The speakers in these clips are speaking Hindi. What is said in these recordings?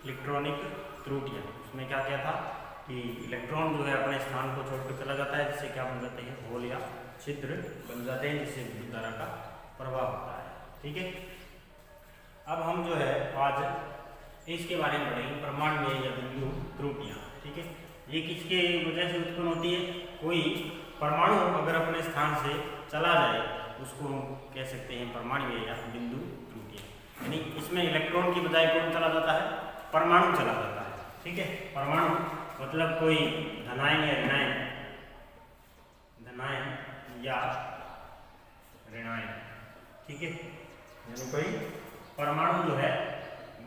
इलेक्ट्रॉनिक त्रुटियाँ। उसमें क्या क्या था कि इलेक्ट्रॉन जो है अपने स्थान को छोड़कर चला जाता है, जिससे क्या बन जाते हैं, होल या छिद्र बन जाते हैं, जिससे विद्युत धारा का प्रभाव होता है। ठीक है, अब हम जो है आज इसके बारे में पढ़ेंगे, परमाणु या बिंदु त्रुटियाँ। ठीक है, ये किसके वजह से उत्पन्न होती है? कोई परमाणु अगर अपने स्थान से चला जाए उसको हम कह सकते हैं परमाणु या बिंदु त्रुटियाँ। यानी इसमें इलेक्ट्रॉन की बजाय कौन चला जाता है? परमाणु चला जाता है। ठीक है, परमाणु मतलब कोई धनायन या ऋणायन, धनायन या ऋणायन। ठीक है, यानी कोई परमाणु जो है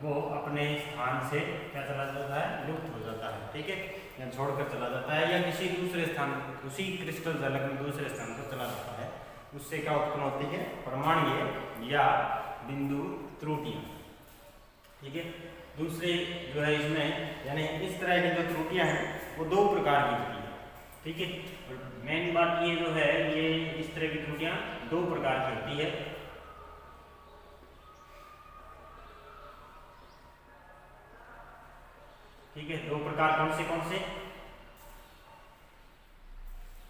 वो अपने स्थान से क्या चला जाता है? लुप्त हो जाता है। ठीक है, या छोड़कर चला जाता है, या किसी दूसरे स्थान, उसी क्रिस्टल झलक में दूसरे स्थान पर चला जाता है। उससे क्या उत्पन्न होती है? परमाणु या बिंदु त्रुटियाँ। ठीक है, दूसरे जो है इसमें यानी इस तरह की जो त्रुटियाँ हैं वो दो प्रकार की होती है। ठीक है, मेन बात ये जो है, ये इस तरह की त्रुटियाँ दो प्रकार की होती है। ठीक है, दो प्रकार कौन से?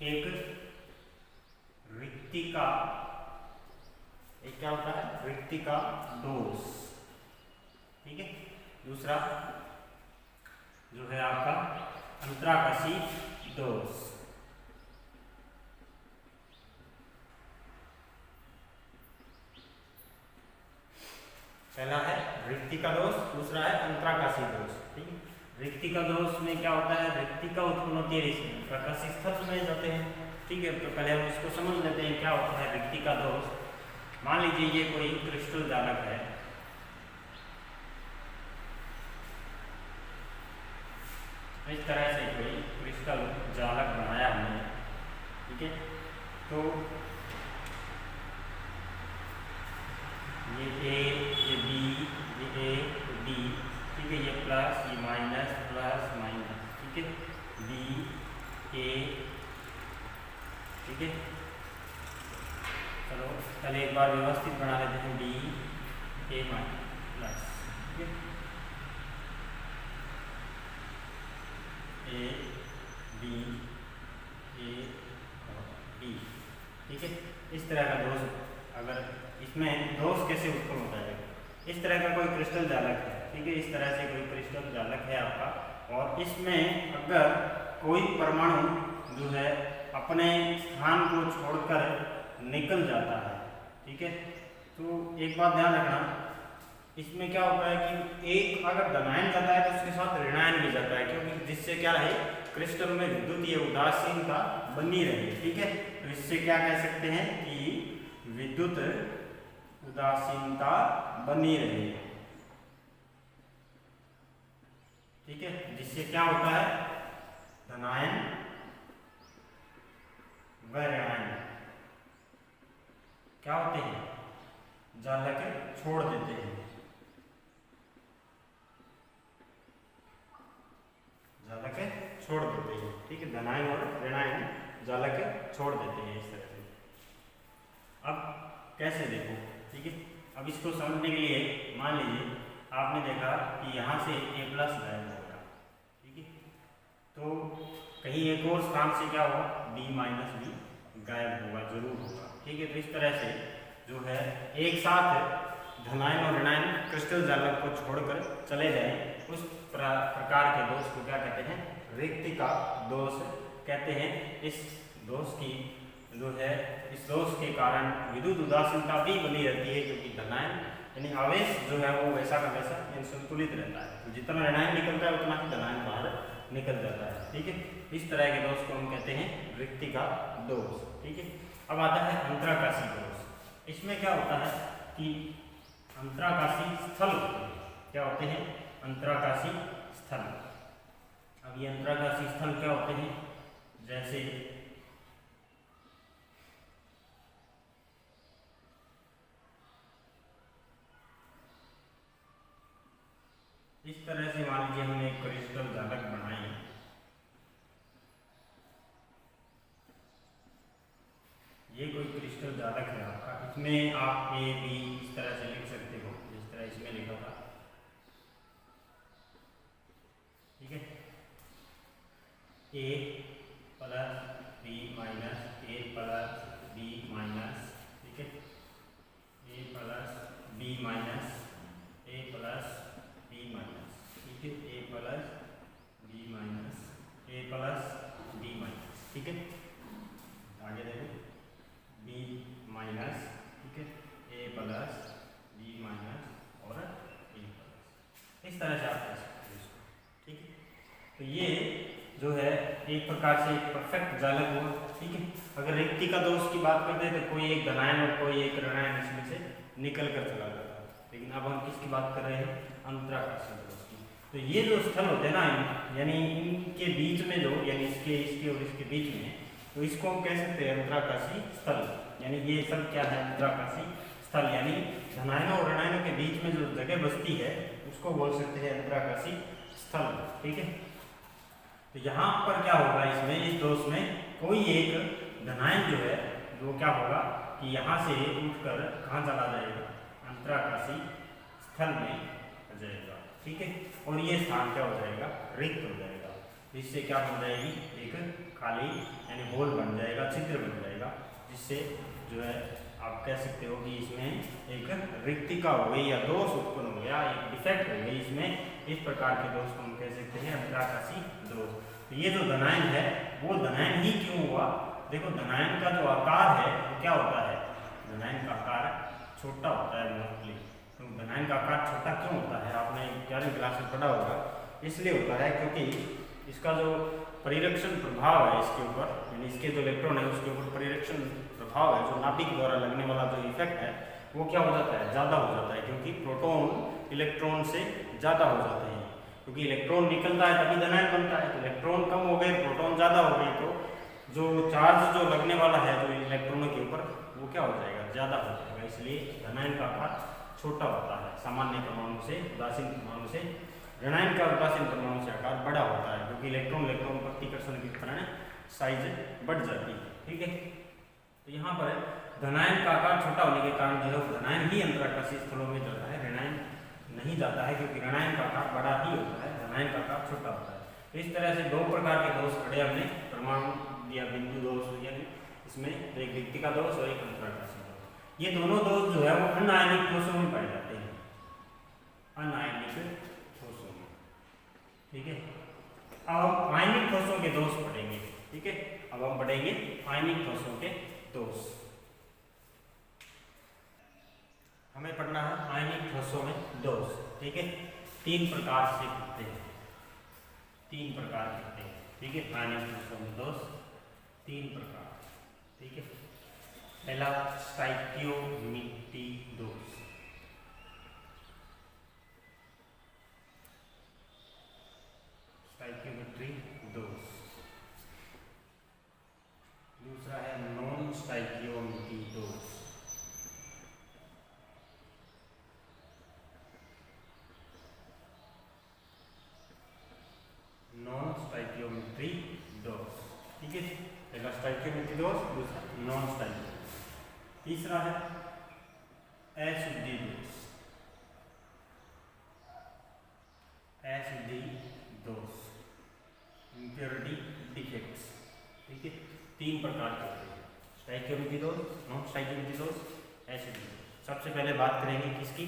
एक रिक्तिका, एक क्या होता है? रिक्तिका दोष। ठीक है, दूसरा जो है आपका अंतराकाशी दोष। पहला है रिक्तिका दोष, दूसरा है अंतराकाशी दोष। ठीक है, रिक्तिका दोष में क्या होता है? रिक्तिका उत्पन्न होती है इसमें प्रकाश स्थल में जाते हैं। ठीक है, तो पहले हम इसको समझ लेते हैं क्या होता है रिक्तिका दोष। मान लीजिए ये कोई क्रिस्टल जालक है, इस तरह से कोई क्रिस्टल जालक बनाया हमने। ठीक है, तो ये ए, ये बी, ये ए, ये डी। ठीक है, ये प्लस, ये माइनस, प्लस माइनस। ठीक है, बी ए। ठीक है, चलो पहले एक बार व्यवस्थित बना लेते हैं, बी ए माइनस प्लस। ठीक है, ए बी ए डी। ठीक है, इस तरह का दोष, अगर इसमें दोष कैसे उत्पन्न होता है? इस तरह का कोई क्रिस्टल जालक है। ठीक है, इस तरह से कोई क्रिस्टल जालक है आपका, और इसमें अगर कोई परमाणु जो है अपने स्थान को छोड़कर निकल जाता है। ठीक है, तो एक बात ध्यान रखना, इसमें क्या होता है कि एक अगर धनायन जाता है तो उसके साथ ऋणायन भी जाता है, क्योंकि जिससे क्या है, क्रिस्टल में विद्युतीय उदासीनता बनी रहे। ठीक है, तो इससे क्या कह सकते हैं कि विद्युत उदासीनता बनी रहे। ठीक है, जिससे क्या होता है, धनायन व ऋणायन क्या होते हैं? जालक छोड़ देते हैं, जालक छोड़ देते हैं। ठीक है, धनायन और ऋणायन जालक छोड़ देते हैं इस तरह से। अब कैसे देखो? ठीक है, अब इसको समझने के लिए मान लीजिए आपने देखा कि यहाँ से ए प्लस गायब होगा। ठीक है, तो कहीं एक और स्थान से क्या होगा? बी माइनस भी गायब होगा, जरूर होगा। ठीक है, तो इस तरह से जो है एक साथ धनायन और ऋणायन क्रिस्टल जालक को छोड़कर चले जाएं, उस प्रकार के दोष को क्या कहते हैं? रिक्तिका दोष कहते हैं। इस दोष की जो है, इस दोष के कारण विद्युत उदासीनता भी बनी रहती है, क्योंकि धनायन यानी आवेश जो है वो वैसा का वैसा संतुलित रहता है। तो जितना ऋणायन निकलता है उतना ही धनायन बाहर निकल जाता है। ठीक है, इस तरह के दोष को हम कहते हैं रिक्तिका दोष। ठीक है, अब आता है अंतराकाशी दोष। इसमें क्या होता है कि अंतराकाशी स्थल क्या होते हैं? अंतराकाशी स्थल। अब ये अंतराकाशी स्थल क्या होते हैं? जैसे इस तरह से मान लीजिए हमने एक क्रिस्टल जालक बनाई, ये कोई क्रिस्टल जालक है आपका, इसमें आप ए बी इस तरह से लिख सकते हो, जिस तरह इसमें लिखा था। ए plus B minus A plus B minus, ठीक है, ए plus B minus A plus B minus, ठीक है, ए plus B minus A plus B minus, ठीक है। आगे देखो बी माइनस, ठीक है, ए प्लस बी माइनस और ए प्लस, इस तरह से आप कर सकते हो इसको, ठीक है। तो ये जो है एक प्रकार से एक परफेक्ट जालक हुआ, ठीक है। अगर रिक्ति का दोष की बात करते हैं तो कोई एक धनायन और कोई एक ऋणायन इसमें से निकल कर चला जाता है, लेकिन अब हम किसकी बात कर रहे हैं, अंतराकाशीय दोष की। तो ये जो स्थल होते हैं ना, यानी इनके बीच में जो, यानी इसके और इसके बीच में, तो इसको हम कह सकते हैं अंतराकाशीय स्थल, यानी ये सब क्या है, अंतराकाशीय स्थल, यानी धनायनों और ऋणायनों के बीच में जो जगह बसती है उसको बोल सकते हैं अंतराकाशीय स्थल, ठीक है। तो यहाँ पर क्या होगा, इसमें इस दोष में कोई एक धनायन जो है वो क्या होगा कि यहाँ से उठकर कहाँ चला जाएगा, अंतराकाशीय स्थल में आ जाएगा, ठीक है। और ये स्थान क्या हो जाएगा, रिक्त हो जाएगा। इससे क्या बन जाएगी, एक खाली यानी होल बन जाएगा, छिद्र बन जाएगा, जिससे जो है आप कह सकते हो कि इसमें एक रिक्तिका हो गई या दोष उत्पन्न हो गया, एक डिफेक्ट हो गई इसमें। इस प्रकार के दोष को हम कह सकते हैं अंतराकाशीय दोष। तो ये जो धनायन है वो धनायन ही क्यों हुआ, देखो धनायन का जो आकार है वो क्या होता है, धनायन का आकार छोटा होता है मोस्टली। तो धनायन का आकार छोटा क्यों होता है, आपने 11वीं क्लास में पढ़ा होगा। इसलिए होता है क्योंकि इसका जो परिरक्षण प्रभाव है इसके ऊपर, यानी इसके जो इलेक्ट्रॉन है उसके ऊपर परिरक्षण प्रभाव है, जो नाभिक द्वारा लगने वाला जो इफेक्ट है वो क्या हो जाता है, ज़्यादा हो जाता है, क्योंकि प्रोटॉन इलेक्ट्रॉन से ज़्यादा हो जाते हैं। क्योंकि इलेक्ट्रॉन निकलता है तभी धनायन बनता है, तो इलेक्ट्रॉन कम हो गए, प्रोटॉन ज़्यादा हो गए, तो जो चार्ज जो लगने वाला है जो इलेक्ट्रॉनों के ऊपर वो क्या हो जाएगा, ज़्यादा हो जाएगा। इसलिए धनायन का आकार छोटा होता है सामान्य परमाणु से, उदासीन परमाणु से। ऋणायन का उदासीन परमाणु से आकार बड़ा होता है, क्योंकि इलेक्ट्रॉन प्रतिकर्षण के कारण साइज बढ़ जाती है, ठीक है। तो यहाँ पर धनायन का आकार छोटा होने के कारण जो है धनायन ही अंतराकाशीय स्थलों में जाता है, ऋणायन नहीं जाता है, क्योंकि ऋणायन का आकार बड़ा ही होता है, धनायन का आकार छोटा होता है। तो इस तरह से दो प्रकार के दोष पढ़े हमने, परमाणु या बिंदु दोष, यानी इसमें एक रिक्तिका दोष और एक अंतराकाशीय दोष। ये दोनों दोष जो है वो अनायनिक ठोसों में पाए जाते हैं, अनायनिक ठोसों में, ठीक है। अब हम आयनिक ठोसों के दोष पढ़ेंगे, ठीक है। अब हम पढ़ेंगे आयनिक ठोसों के दोष। हमें पढ़ना है आयनिक ठोसों में दोष, ठीक है। तीन प्रकार से होते हैं, तीन प्रकार के होते हैं, ठीक है। आयनिक ठोसों में दोष तीन प्रकार, ठीक है। पहला स्टाइकियोमेट्री दोष, स्टाइकियोमेट्री दोष। दूसरा है नॉन स्टाइकियोमेट्री दोष, नॉन स्टाइकियोमेट्री दोष, ठीक है। पहला स्टाइकियोमेट्री दोष, दूसरा नॉन स्टाइकियोमेट्री। तीसरा है अशुद्धि दोष, अशुद्धि दोष, इम्प्योरिटी डिफेक्ट्स, ठीक है। तीन प्रकार के होते हैं, स्टाइकियोमेट्री दोष, नॉन स्टाइकियोमेट्री दोष, अशुद्धि दोष। सबसे पहले बात करेंगे किसकी,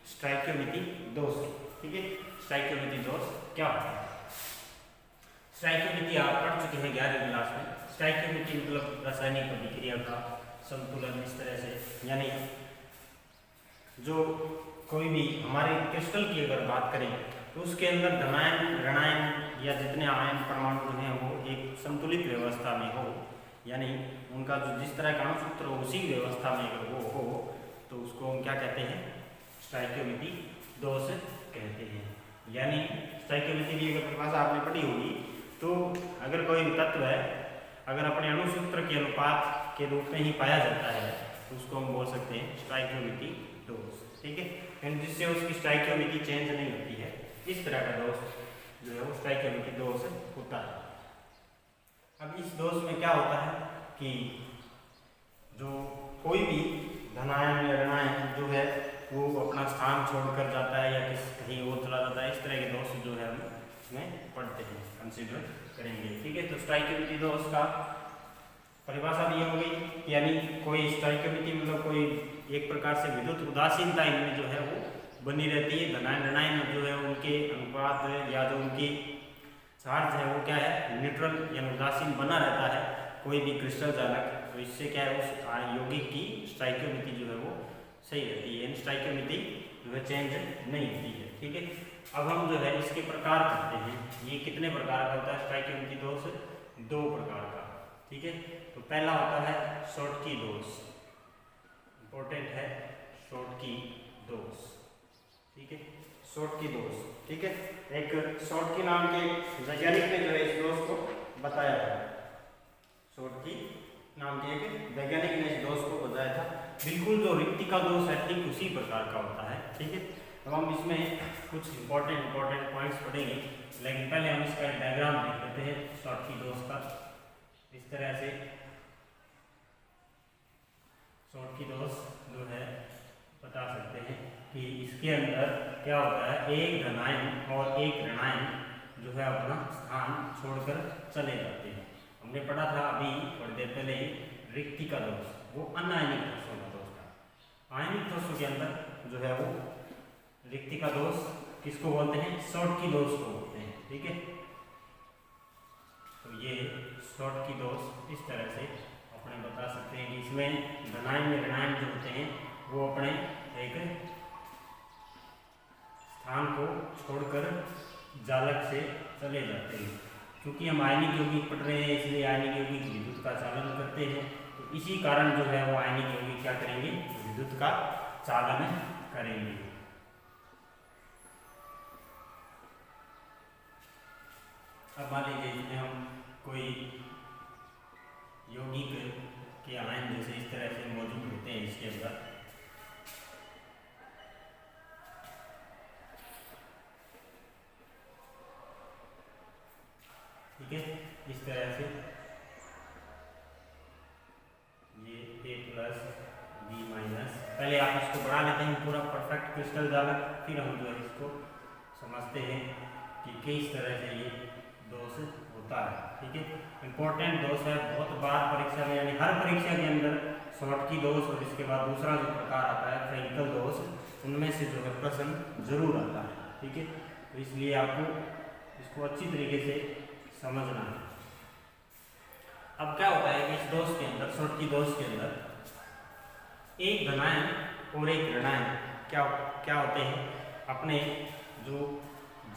स्टाइकियोमेट्री दोष की, ठीक है। स्टाइकियोमेट्री दोष क्या होता है, स्टाइकियोमेट्री आप पढ़ चुके हैं 11वीं क्लास में। स्टाइकियोमेट्री मतलब रासायनिक अभिक्रिया का संतुलन, इस तरह से, यानी जो कोई भी हमारे क्रिस्टल की अगर बात करें तो उसके अंदर धनायन ऋणायन या जितने आयन परमाणु जो हैं वो एक संतुलित व्यवस्था में हो, यानी उनका जो जिस तरह का अणुसूत्र हो उसी व्यवस्था में अगर वो हो तो उसको हम क्या कहते हैं, स्टाइकियोमेट्री दोष कहते हैं। यानी स्टाइकियोमेट्री अगर परिभाषा आपने पढ़ी होगी तो अगर कोई तत्व है अगर अपने अणुसूत्र के अनुपात के रूप में ही पाया जाता है तो उसको हम बोल सकते हैं स्टाइकियोमेट्री दोष, ठीक है। जिससे उसकी स्टाइकियोमेट्री चेंज नहीं होती है, इस तरह का दोष जो है वो स्टाइकियोमेट्री दोष होता है। अब इस दोष में क्या होता है कि जो कोई भी धनायन या ऋणायन जो है वो अपना स्थान छोड़कर जाता है या कहीं और चला जाता है, इस तरह के दोष जो है हम इसमें पढ़ते हैं, कंसीडर करेंगे। ठीक है, तो स्टोइकोमेट्री दोष का परिभाषा भी हो गई, यानी कोई स्टोइकोमेट्री मतलब कोई एक प्रकार से विद्युत उदासीनता इनमें जो है वो बनी रहती है। धनायन ऋणायन जो है उनके अनुपात या जो उनकी चार्ज है वो क्या है, न्यूट्रल यानी उदासीन बना रहता है कोई भी क्रिस्टल जालक। तो इससे क्या है, उस यौगिक की स्टोइकोमेट्री जो है वो सही रहती है, स्टोइकोमेट्री जो है चेंज नहीं होती है। ठीक है, अब हम जो है इसके प्रकार करते हैं। ये कितने प्रकार का होता है स्टोइकोमेट्री दोष? 2 प्रकार का। ठीक है, तो पहला होता है शॉटकी दोष, इंपॉर्टेंट है शॉटकी दोष। ठीक है, शॉटकी दोष। ठीक है, एक शॉटकी नाम के वैज्ञानिक ने जो है इस दोष को बताया था। शॉटकी नाम के एक वैज्ञानिक ने इस दोष को बताया था। बिल्कुल जो रिक्तिका दोष है ठीक उसी प्रकार का होता है। ठीक है, तो हम इसमें कुछ इंपॉर्टेंट पॉइंट्स पढ़ेंगे, लेकिन पहले हम इसका एक डायग्राम देख लेते हैं शॉटकी दोष का। इस तरह से शॉटकी दोष जो है बता सकते हैं कि इसके अंदर क्या होता है, एक धनायन और एक ऋणायन जो है अपना स्थान छोड़कर चले जाते हैं। हमने पढ़ा था अभी थोड़ी देर पहले रिक्तिका दोष, वो अनायनिक दोषों का दोष था। आयनिक दोषों के अंदर जो है वो रिक्तिका दोष किसको बोलते हैं, शॉटकी दोष को बोलते हैं। ठीक है, तो ये शॉटकी दोष इस तरह से अपने बता सकते हैं कि इसमें धनायन में ऋणायन जो होते हैं वो अपने एक स्थान को छोड़कर जालक से चले जाते हैं। क्योंकि हम आयनिक यौगिक पढ़ रहे हैं इसलिए आयनिक यौगिक विद्युत का चालन करते हैं, तो इसी कारण जो है वो आयनिक यौगिक क्या करेंगे, विद्युत का चालन करेंगे। अब मान लीजिए इसमें हम कोई यौगिक के आयन जैसे इस तरह से मौजूद होते हैं इसके अंदर, ठीक है, इस तरह से ये A+ B-, पहले आप इसको बढ़ा लेते हैं पूरा परफेक्ट क्रिस्टल जालक, फिर हम जो है इसको समझते हैं कि किस तरह से ये दोष होता है। ठीक है, इंपॉर्टेंट दोष है, बहुत बार परीक्षा में यानी हर परीक्षा के अंदर शॉटकी दोष और इसके बाद दूसरा जो प्रकार आता है फ्रैंकल दोष, उनमें से जो है प्रश्न जरूर आता है। ठीक है, तो इसलिए आपको इसको अच्छी तरीके से समझना है। अब क्या होता है कि इस दोष के अंदर, शॉटकी दोष के अंदर एक धनायन और एक ऋणायन क्या होते हैं, अपने जो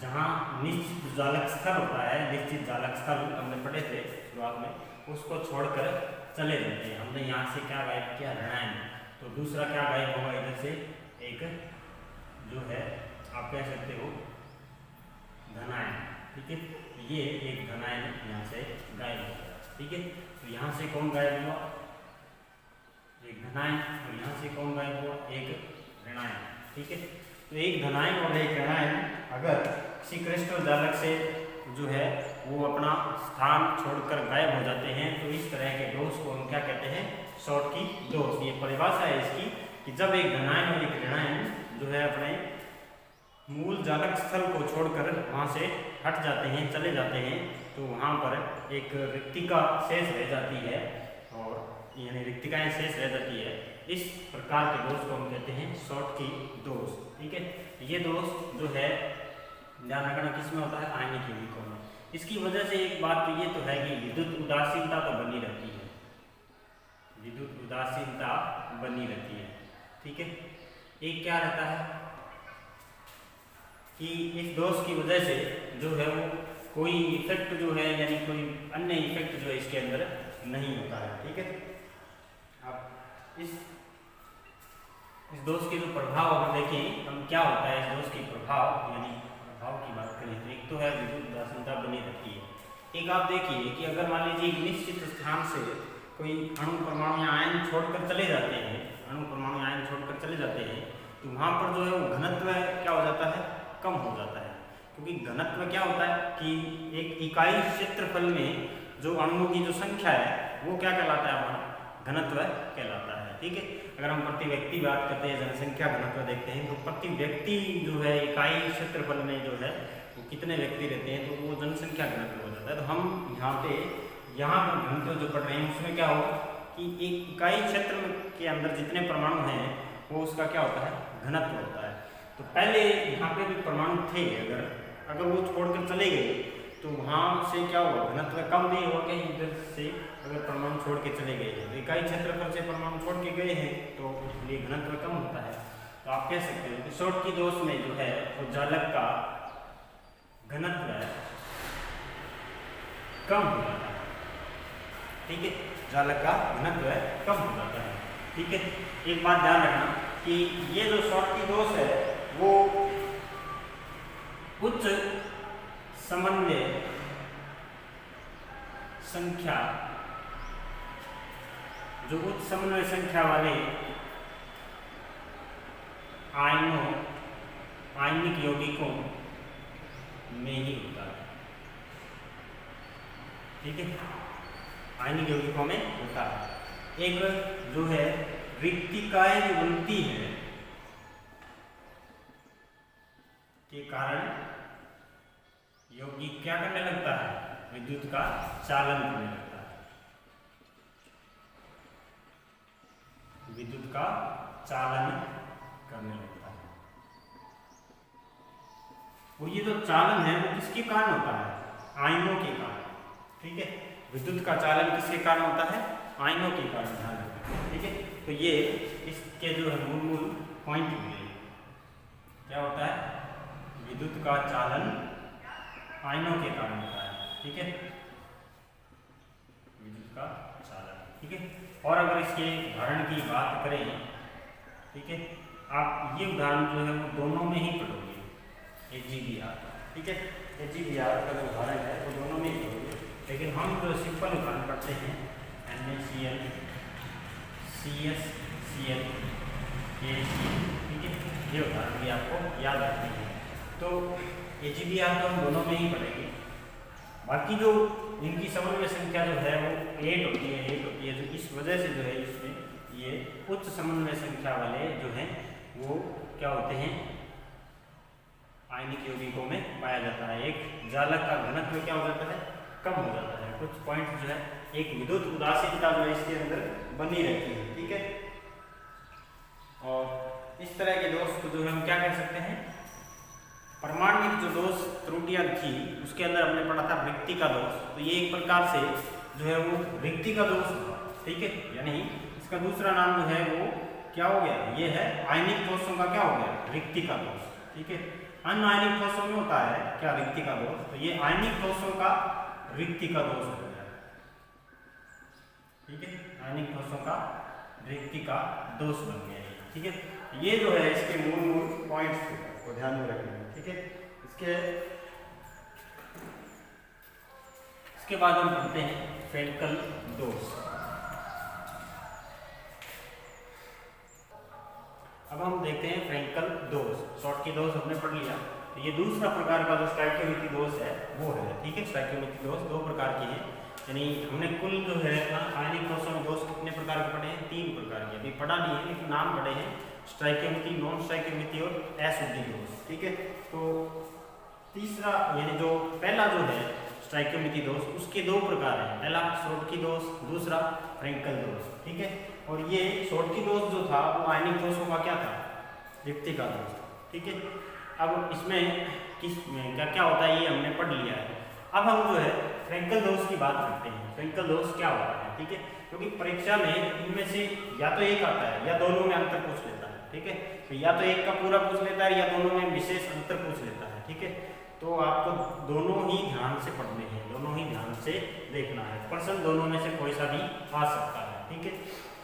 जहाँ निश्चित जालक स्थल होता है, निश्चित जालक स्थल हमने पढ़े थे शुरुआत में, उसको छोड़कर चले जाते हैं। हमने यहाँ से क्या गायब किया, ऋणायन, तो दूसरा क्या गायब होगा इधर से, एक जो है आप कह सकते हो धनायन। ठीक है, ये एक धनायन यहाँ से गायब हो गया। ठीक है, तो यहाँ से कौन गायब हुआ, एक धनायन, और यहाँ से कौन गायब हुआ, एक ऋणायन। ठीक है, तो एक धनायन और एक ऋणायन अगर किसी क्रिस्टल जालक से जो है वो अपना स्थान छोड़कर गायब हो जाते हैं, तो इस तरह के दोष को हम क्या कहते हैं, शॉटकी दोष। ये परिभाषा है इसकी कि जब एक धनायन और एक ऋणायन जो है अपने मूल जालक स्थल को छोड़कर वहाँ से हट जाते हैं, चले जाते हैं, तो वहाँ पर एक रिक्तिका शेष रह जाती है, और यानी रिक्तिकाएं शेष रह जाती है। इस प्रकार के दोष को हम कहते हैं शॉटकी दोष। ठीक है, ये दोष जो है ध्यान रखना किसमें होता है, आयनिक यौगिकों में। इसकी वजह से एक बात तो ये तो है कि विद्युत उदासीनता तो बनी रहती है, विद्युत उदासीनता बनी रहती है। ठीक है, एक क्या रहता है कि इस दोष की वजह से जो है वो कोई इफेक्ट जो है यानी कोई अन्य इफेक्ट जो है इसके अंदर नहीं होता है। ठीक है, अब इस दोष के जो प्रभाव अगर देखें हम क्या होता है इस दोष के प्रभाव, यानी प्रभाव की बात करें तो एक तो है विद्युत उदासीनता बनी रहती है। एक आप देखिए कि अगर मान लीजिए एक निश्चित स्थान से कोई अणु परमाणु या आयन छोड़कर चले जाते हैं, अणु परमाणु आयन छोड़कर चले जाते हैं, तो वहाँ पर जो है वो घनत्व क्या हो जाता है, कम हो जाता है। क्योंकि घनत्व क्या होता है कि एक इकाई क्षेत्रफल में जो अणुओं की जो संख्या है वो क्या कहलाता है, हमारा घनत्व कहलाता है। ठीक है, अगर हम प्रति व्यक्ति बात करते हैं, जनसंख्या घनत्व देखते हैं, तो प्रति व्यक्ति जो है इकाई क्षेत्रफल में जो है वो कितने व्यक्ति रहते हैं तो वो जनसंख्या घनत्व हो जाता है। तो हम यहाँ पर घनत्व जो पढ़ रहे हैं उसमें क्या होगा कि एक इकाई क्षेत्र के अंदर जितने परमाणु हैं वो उसका क्या होता है, घनत्व होता है। तो पहले यहाँ पे भी परमाणु थे, अगर वो छोड़कर चले गए तो वहाँ से क्या होगा, घनत्व कम नहीं होगा कहीं इधर से अगर परमाणु छोड़ के चले गए हैं। तो इकाई क्षेत्रफल से परमाणु छोड़ के गए हैं तो इसलिए घनत्व कम होता है। तो आप कह सकते हो कि शॉर्टकी दोष में जो है वो जालक का घनत्व है कम हो जाता है। ठीक है, जालक का घनत्व है कम हो जाता है। ठीक है, एक बात ध्यान रखना कि ये जो शॉर्टकी दोष है वो उच्च समन्वय संख्या, जो उच्च समन्वय संख्या वाले आयनिक यौगिकों में ही होता है। ठीक है, आयनिक यौगिकों में होता है। एक जो है रिक्तिकाएं जो बनती है के कारण यौगिक क्या करने लगता है, विद्युत का चालन करने लगता है। विद्युत का चालन करने लगता है। वो ये जो चालन है वो किसके कारण होता है, आयनों के कारण। ठीक है, विद्युत का चालन किसके कारण होता है, आयनों के कारण। ध्यान रखना। ठीक है, तो ये इसके जो है मूल पॉइंट मिले, क्या होता है, विद्युत का चालन आयनों के कारण होता है। ठीक है, विद्युत का चालन। ठीक है, और अगर इसके उदाहरण की बात करें, ठीक है, आप ये उदाहरण जो है वो दोनों में ही पढ़ोगे, AgBr। ठीक है, AgBr का जो उदाहरण है वो दोनों में ही पढ़ोगे, लेकिन हम जो सिंपल उदाहरण पढ़ते हैं NaCl, CsCl, KCl। ठीक है, ये उदाहरण भी आपको याद रखनी है। तो AgBr तो हम दोनों में ही पढ़ेंगे। बाकी जो इनकी समन्वय संख्या जो है वो 8 होती है। तो इस वजह से जो है इसमें ये उच्च समन्वय संख्या वाले जो हैं वो क्या होते हैं, आयनिक यौगिकों में पाया जाता है। एक जालक का घनत्व क्या हो जाता है, कम हो जाता है। कुछ पॉइंट जो है, एक विद्युत उदासीनता जो है इसके अंदर बनी रहती है। ठीक है, और इस तरह के दोष को जो है हम क्या कह सकते हैं, परमाणुक जो दोष त्रुटियां थी उसके अंदर हमने पढ़ा था वृत्ति का दोष। तो ये एक प्रकार से जो है वो वृत्ति का दोष हुआ। ठीक है, यानी इसका दूसरा नाम जो है वो क्या हो गया, ये है आयनिक दोषों का क्या हो गया, वृत्ति का दोष। ठीक है, अन्य आयनिक दोषों में होता है क्या, वृत्ति का दोष। तो ये आयनिक दोषों का वृत्ति का दोष हो गया। ठीक है, आयनिक दोषों का वृत्ति का दोष बन गया। ठीक है, ये जो है इसके मूल पॉइंट्स को ध्यान में रखना है। ठीक है, इसके बाद हम पढ़ते हैं फ्रेंकल दोष। अब हम देखते हैं फ्रेंकल दोष। शॉर्टकी दोष हमने पढ़ लिया। तो ये दूसरा प्रकार का जो स्टोइकियोमेट्री दोष है वो है। ठीक है, स्टोइकियोमेट्री दोष दो प्रकार के हैं, यानी हमने कुल जो है आयनिक दोषों में दोष कितने प्रकार के पढ़े हैं, 3 प्रकार के। अभी पढ़ा नहीं है लेकिन नाम पढ़े हैं, स्टोइकियोमेट्री, नॉन स्टोइकियोमेट्री और अशुद्धि दोष। ठीक है, तो तीसरा यानी जो पहला जो है स्टोइकियोमेट्री दोष, उसके 2 प्रकार हैं। पहला शॉर्टकी दोष, दूसरा फ्रेंकल दोष। ठीक है, और ये शॉर्टकी दोष जो था वो आयनिक दोषों का क्या था, वृत्ति का दोष। ठीक है, अब इसमें किस में क्या क्या होता है ये हमने पढ़ लिया है। अब हम जो है फ्रेंकल दोष की बात करते हैं। फ्रेंकल दोष क्या होता है, ठीक है, क्योंकि परीक्षा में इनमें से या तो एक आता है या दोनों में अंतर पूछ लेता है। ठीक है, तो या तो एक का पूरा पूछ लेता है या दोनों में विशेष अंतर पूछ लेता है। ठीक है, तो आपको दोनों ही ध्यान से पढ़ने हैं, दोनों ही ध्यान से देखना है। प्रश्न दोनों में से कोई सा भी आ सकता है। ठीक है,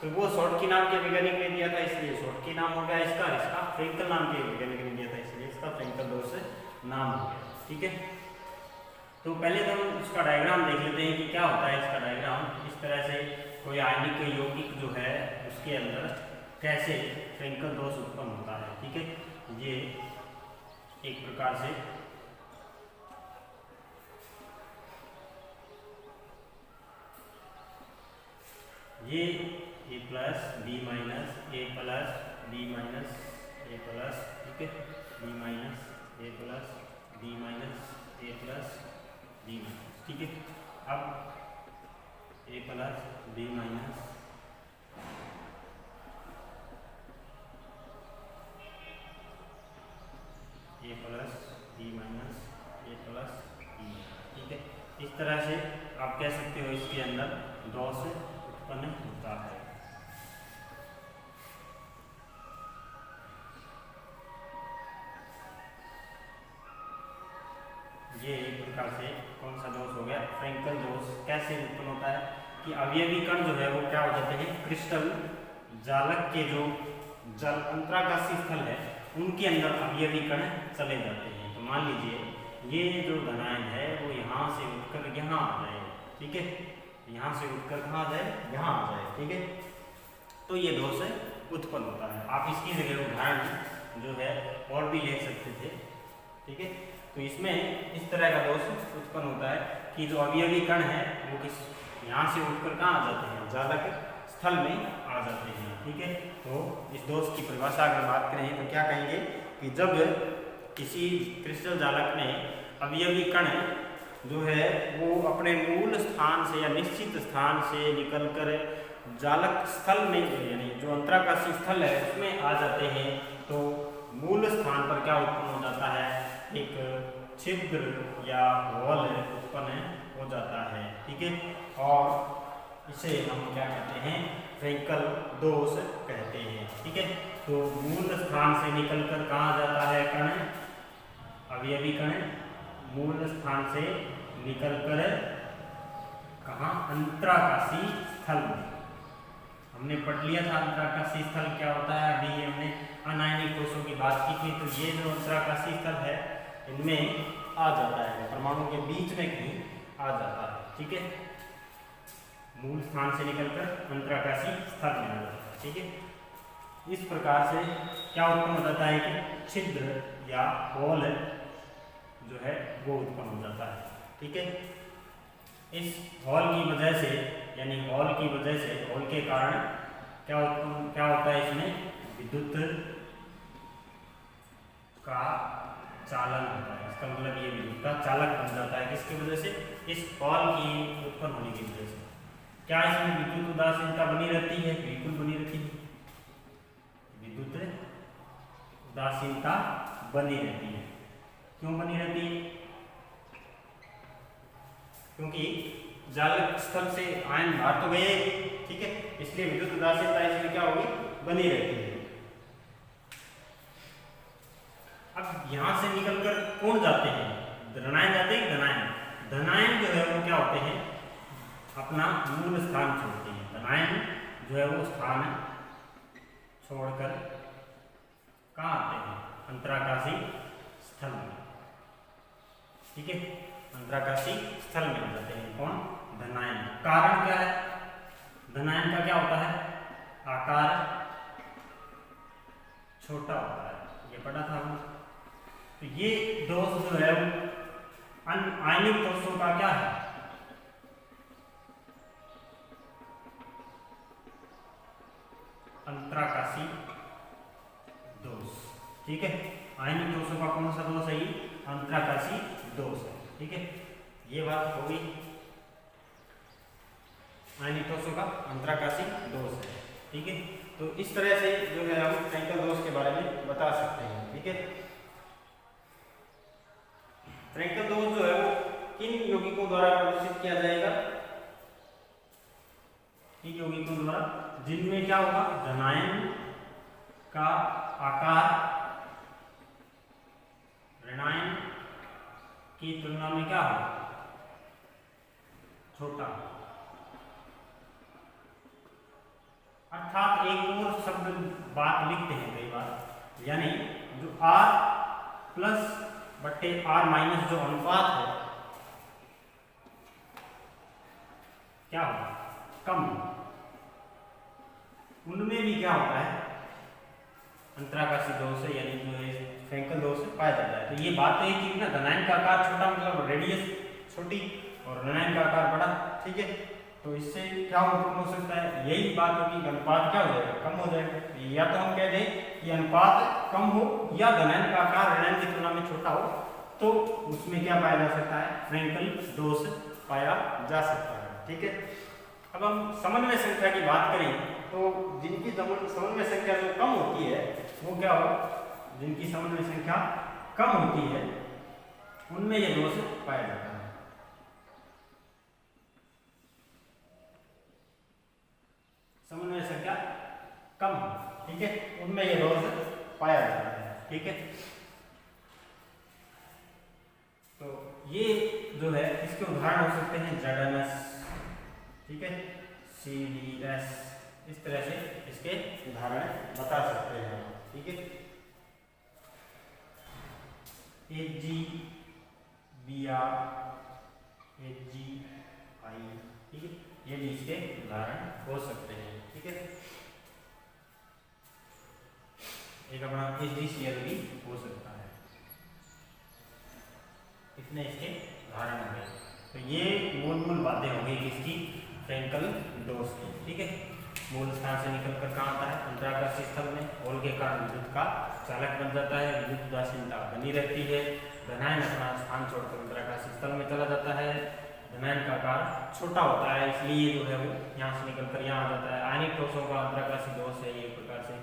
तो वो शॉर्टकी नाम के वैज्ञानिक ने दिया था इसलिए शॉर्टकी नाम हो गया इसका। इसका फ्रेंकल नाम के वैज्ञानिक ने दिया था इसलिए इसका फ्रेंकल दोष नाम हो गया। ठीक है, तो पहले तो हम इसका डायग्राम देख लेते हैं कि क्या होता है इसका डायग्राम। इस तरह से कोई आयनिक यौगिक जो है उसके अंदर कैसे फ्रेंकल दोष उत्पन्न होता है। ठीक है, ये एक प्रकार से ये A plus B minus A plus B minus A plus, ठीक है, B minus A plus B minus A plus B minus, ठीक है। अब A plus B minus A plus B minus A plus B, ठीक है। इस तरह से आप कह सकते हो इसके अंदर दोष उत्पन्न होता है। ये एक प्रकार से कौन सा दोष हो गया, फ्रैंकल दोष। कैसे उत्पन्न होता है कि अवयवी कण जो है वो क्या हो जाते हैं, क्रिस्टल जालक के जो जल अंतराकाशी स्थल है उनके अंदर अवयवी कण चले जाते हैं। तो मान लीजिए ये जो धनायन है वो यहाँ से उठकर यहाँ आ जाए, ठीक है, यहाँ से उठकर कहाँ आ जाए, यहाँ आ जाए, ठीक है। तो ये दोष उत्पन्न होता है। आप इसकी जगह उदाहरण जो है और भी ले सकते थे, ठीक है। तो इसमें इस तरह का दोष उत्पन्न होता है कि जो अवयवी कण है वो किस यहाँ से उठकर कहाँ आ जाते हैं, जालक स्थल में आ जाते हैं, ठीक है। तो इस दोष की परिभाषा अगर बात करें तो क्या कहेंगे कि जब किसी क्रिस्टल जालक में अवयवी कण जो है वो अपने मूल स्थान से या निश्चित स्थान से निकलकर जालक स्थल में यानी जो अंतराकाशी स्थल है उसमें आ जाते हैं, तो मूल स्थान पर क्या उत्पन्न हो जाता है, एक छिद्र या होल उत्पन्न हो जाता है, ठीक है। और इसे हम क्या कहते हैं, फ्रैंकल दोष कहते हैं, ठीक है। तो मूल स्थान से निकलकर कहाँ जाता है कण, अवयवी कण मूल स्थान से निकलकर कहाँ, अंतराकाशी स्थल में। हमने पढ़ लिया था अंतराकाशी स्थल क्या होता है, अभी हमने अनायनिक कोषों की बात की थी। तो ये जो अंतराकाशी स्थल है इनमें आ जाता है, परमाणु के बीच में कहीं आ जाता है, ठीक है। मूल स्थान से निकलकर अंतराकाशी स्थल में आ जाता है, ठीक है। इस प्रकार से क्या उत्पन्न हो जाता है कि छिद्र या होल जो है वो उत्पन्न हो जाता है, ठीक है। इस हॉल की वजह से यानी हॉल की वजह से हॉल के कारण क्या होता है, इसमें विद्युत का चालन होता है। इसका मतलब ये विद्युत का चालक बन जाता है, किसकी वजह से, इस हॉल की उत्पन्न होने की वजह से। क्या इसमें विद्युत उदासीनता बनी रहती है, बिल्कुल बनी रहती है, विद्युत उदासीनता बनी रहती है। क्यों बनी रहती है, क्योंकि जालक स्थल से आयन बाहर तो गए, ठीक है, इसलिए विद्युत उदासीनता इसमें क्या होगी, बनी रहती है। अब यहां से निकलकर कौन जाते हैं, ऋणायन जाते हैं, धनायन। धनायन जो है वो क्या होते हैं, अपना मूल स्थान छोड़ते हैं। धनायन जो है वो स्थान छोड़कर कहाँ आते हैं, अंतराकाशी स्थल में, ठीक है, अंतराकाशी स्थल में आ जाते हैं। कौन, धनायन। कारण क्या है, धनायन का क्या होता है, आकार छोटा होता है, ये पढ़ा था हमने। तो ये दोष जो है आयनिक दोषों का क्या है, अंतराकाशी दोष, ठीक है। आयनिक दोषों का कौन सा दोष है, ये अंतराकाशी दोष है, ठीक है। ये बात हो गई आयनिक दोषों का अंतराकाशी दोष है, ठीक है। तो इस तरह से जो है हम फ्रैंकल दोष के बारे में बता सकते हैं, ठीक है। फ्रैंकल दोष जो है वो किन यौगिकों द्वारा प्रदर्शित किया जाएगा, किन यौगिकों द्वारा, जिनमें क्या होगा, धनायन का आकार ऋणायन की तुलना में क्या होगा, छोटा। अर्थात एक और शब्द बात लिखते हैं कई बार, यानी जो R प्लस बट्टे R माइनस जो अनुपात है क्या होगा, कम। उनमें भी क्या होता है, अंतराकाशी दोष है, यानी जो है फ्रैंकल दोष पाया जाता है। तो ये बात तो एक ही ना, धनायन का आकार छोटा मतलब रेडियस छोटी और ऋणायन का आकार बड़ा, ठीक है। तो इससे क्या उत्पन्न हो सकता है, यही बात होगी, अनुपात क्या हो जाएगा, कम हो जाएगा। या तो हम कह दें कि अनुपात कम हो या धनायन का आकार ऋणायन की तुलना में छोटा हो, तो उसमें क्या पाया जा सकता है, फ्रैंकल दोष पाया जा सकता है। ठीक है, अब हम समन्वय संख्या की बात करें तो जिनकी समन्वय संख्या जो कम होती है वो क्या हो, जिनकी समन्वय संख्या कम होती है उनमें ये दोष पाया जाता है। समन्वय संख्या कम, ठीक है, उनमें ये दोष पाया जाता है। ठीक है, तो ये जो है इसके उदाहरण हो सकते हैं ZMS, ठीक है, CDS, इस तरह से इसके उदाहरण बता सकते हैं। ठीक है, HGBR, HGI, ठीक है, ये भी इसके उदाहरण हो सकते हैं। ठीक है, एक अपना HDCL भी हो सकता है। इतने इसके उदाहरण हो गए। तो ये मूल बातें हो गई इसकी फ्रैंकल दोष की। ठीक है, मूल स्थान से निकलकर कहाँ आता है, अंतराकाशीय स्थल में, होल के कारण विद्युत का चालक बन जाता है, विद्युत उदासीनता बनी रहती है, धनायन अपना स्थान छोड़कर अंतराकाशीय स्थल में चला जाता है, धनायन का आकार छोटा होता है इसलिए जो है वो यहाँ से निकलकर यहाँ आ जाता है। आयनिक ठोसों का अंतराकाशीय दोष है, ये प्रकार से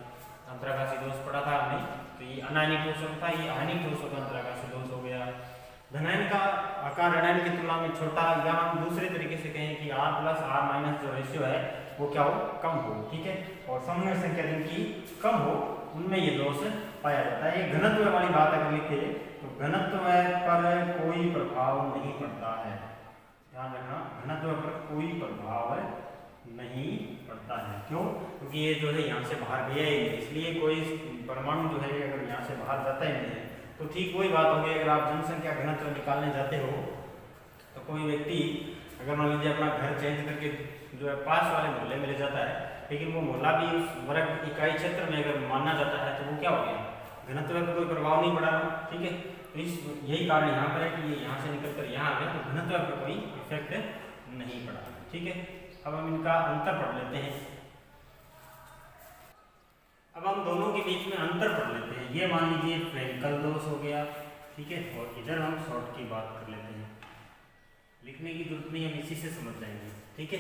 अंतराकाशीय दोष पढ़ा था हमने, तो ये अनायनिक ठोसों था, ये आयनिक ठोसों का अंतराकाशीय दोष हो गया। धनायन का आकार ऋणायन की तुलना में छोटा, या हम दूसरे तरीके से कहें कि R प्लस R माइनस जो रेशियो है वो क्या हो, कम हो। ठीक है, और समन्वय संख्या जिनकी कम हो उनमें ये दोष पाया जाता है। ये घनत्व वाली बात अगर लिखे तो घनत्व पर कोई प्रभाव नहीं पड़ता है, ध्यान रखना, घनत्व पर कोई प्रभाव नहीं पड़ता है। क्यों? क्योंकि ये जो है यहाँ से बाहर गया ही नहीं, इसलिए कोई परमाणु जो है अगर यहाँ से बाहर जाता ही नहीं है तो ठीक वही बात होगी। अगर आप जनसंख्या घनत्व निकालने जाते हो तो कोई व्यक्ति अगर मान लीजिए अपना घर चेंज करके जो है पास वाले मोहल्ले में ले जाता है, लेकिन वो मोहल्ला भी उस वर्ग इकाई क्षेत्र में अगर माना जाता है तो वो क्या हो गया, घनत्व पर कोई प्रभाव नहीं पड़ा। ठीक है, तो इस यही कारण यहाँ पर है कि ये यहाँ से निकलकर यहाँ आ गया तो घनत्व पर कोई इफेक्ट नहीं पड़ा। ठीक है, अब हम इनका अंतर पढ़ लेते हैं। अब हम दोनों के बीच में अंतर पढ़ लेते हैं। ये मान लीजिए फ्रैंकल दोष हो गया, ठीक है, और इधर हम शॉर्ट की बात कर लेते हैं। लिखने की जरूरत नहीं, हम इसी से समझ जाएंगे। ठीक है,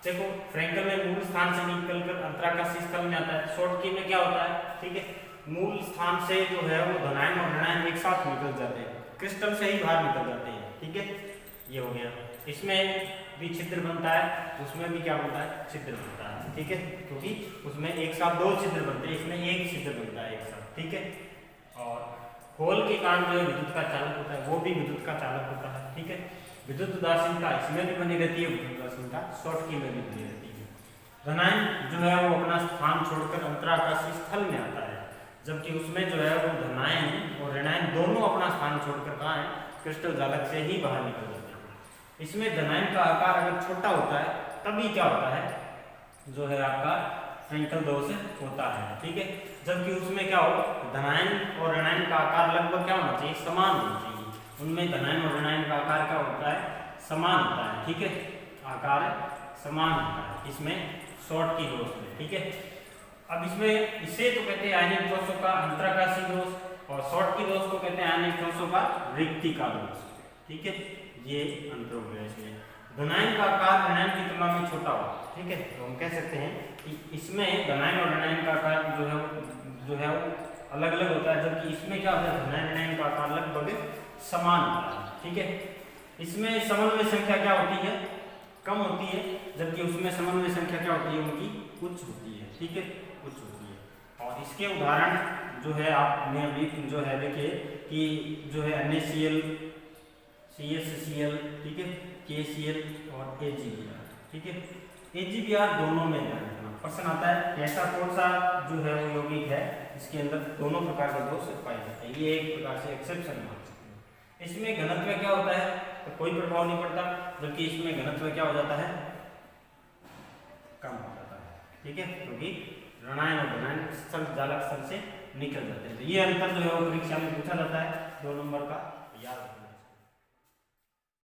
देखो फ्रैंकल में मूल स्थान से निकलकर अंतराकाशीय स्थल में आता है, शॉर्ट की में क्या होता है, ठीक है, मूल स्थान से जो है वो धनायन और ऋणायन एक साथ निकल जाते हैं, क्रिस्टल से ही बाहर निकल जाते हैं। ठीक है, ये हो गया। इसमें भी छिद्र बनता है, उसमें भी क्या बनता है, छिद्र बनता है। ठीक है, क्योंकि उसमें एक साथ दो छिद्र बनते हैं, इसमें एक छिद्र बनता है एक साथ। ठीक है, और होल के कारण जो विद्युत का चालक होता है वो भी विद्युत का चालक होता है। ठीक है, विद्युत उदासीनता इसमें भी बनी रहती है, विद्युत उदासीनता शॉर्ट की में भी बनी रहती है। धनायन जो है वो अपना स्थान छोड़कर अंतराकाशीय स्थल में आता है, जबकि उसमें जो है वो धनायन और ऋणायन दोनों अपना स्थान छोड़कर कहाँ है, क्रिस्टल जालक से ही बाहर निकल जाते हैं। इसमें धनायन का आकार अगर छोटा होता है तभी क्या होता है, जो है आपका फ्रैंकल दोष होता है। ठीक है, जबकि उसमें क्या हो, धनायन और ऋणायन का आकार लगभग क्या होना चाहिए, समान होना चाहिए। उनमें धनायन और ऋणायन का आकार क्या होता है, समान होता है। ठीक है, आकार समान होता है इसमें शॉर्ट की दोष में। ठीक है, अब इसमें इसे तो कहते हैं आयनिक दोषों का अंतराकाशीय दोष, और शॉर्ट की दोष को कहते हैं आयनिक दोषों का रिक्ति का दोष। ठीक है, ये अंतर हो गया इसमें। धनायन का आकार ऋणायन की तुलना में छोटा हो, ठीक है, तो हम कह सकते हैं कि इसमें धनायन और ऋणायन का आकार जो है वो अलग अलग होता है, जबकि इसमें क्या होता है, धनायन ऋणायन का आकार लगभग समान होता है। ठीक है, इसमें समन्वय संख्या क्या होती है, कम होती है, जबकि उसमें समन्वय संख्या क्या होती है, उनकी उच्च होती है। ठीक है, उच्च होती है। और इसके उदाहरण जो है आपने अभी जो है देखिए कि जो है NaCl, CSCl, ठीक है, KCl और AgBr। ठीक है, AgBr दोनों में प्रश्न आता है कैसा कौन सा जो है वो यौगिक है इसके अंदर दोनों प्रकार के दोष पाए जाते हैं, ये एक प्रकार से एक्सेप्शन मान सकते हैं। इसमें घनत्व क्या होता है तो कोई प्रभाव नहीं पड़ता, जबकि इसमें घनत्व क्या हो जाता है, कम हो जाता है। ठीक है, क्योंकि ऋणायन और धनायन स्थल जालक स्थल से निकल जाते हैं। तो ये अंतर जो है वो परीक्षा में पूछा जाता है 2 नंबर का, याद रखना।